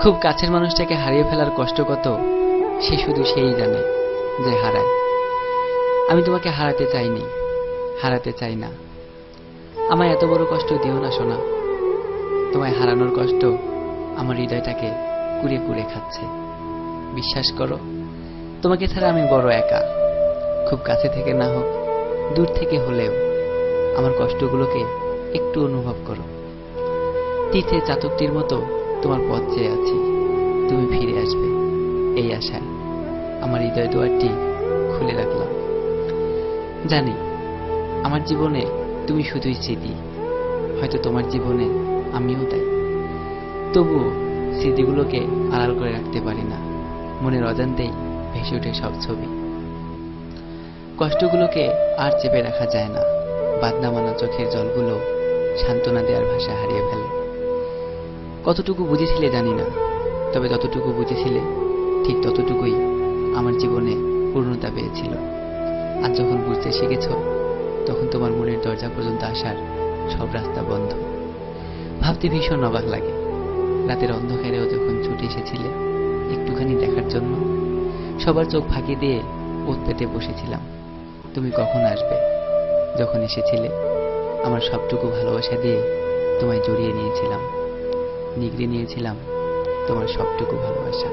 খুব কাছের মানুষটাকে হারিয়ে ফেলার কষ্ট কত সে শুধু সেই জানে যে হারায়। আমি তোমাকে হারাতে চাইনি, হারাতে চাই না। আমায় এত বড় কষ্ট দিও না সোনা। তোমায় হারানোর কষ্ট আমার হৃদয়টাকে কুড়ে কুড়ে খাচ্ছে। বিশ্বাস করো, তোমাকে ছাড়া আমি বড় একা। খুব কাছে থেকে না হোক, দূর থেকে হলেও আমার কষ্টগুলোকে একটু অনুভব করো। তীর্থে চাতকটির মতো তোমার পথ চেয়ে আছি, তুমি ফিরে আসবে এই আশায় আমার হৃদয় দুয়ারটি খুলে রাখলাম। জানি আমার জীবনে তুমি শুধুই স্মৃতি, হয়তো তোমার জীবনে আমিও তাই। তবুও স্মৃতিগুলোকে আড়াল করে রাখতে পারি না, মনের অজান্তেই ভেসে ওঠে সব ছবি। কষ্টগুলোকে আর চেপে রাখা যায় না, বাদনা মানা চোখের জলগুলো সান্ত্বনা দেওয়ার ভাষা হারিয়ে ফেলে। কতটুকু বুঝেছিলে জানি না, তবে যতটুকু বুঝেছিলে ঠিক ততটুকুই আমার জীবনে পূর্ণতা পেয়েছিল। আর যখন বুঝতে শিখেছ, তখন তোমার মনের দরজা পর্যন্ত আসার সব রাস্তা বন্ধ। ভাবতে ভীষণ অবাক লাগে, রাতের অন্ধকারেও যখন ছুটে এসেছিলে একটুখানি দেখার জন্য, সবার চোখ ফাঁকি দিয়ে ওত পেতে বসেছিলাম তুমি কখন আসবে। যখন এসেছিলে আমার সবটুকু ভালোবাসা দিয়ে তোমায় জড়িয়ে নিয়েছিলাম, নিগড়ে নিয়েছিলাম তোমার সবটুকু ভালোবাসা।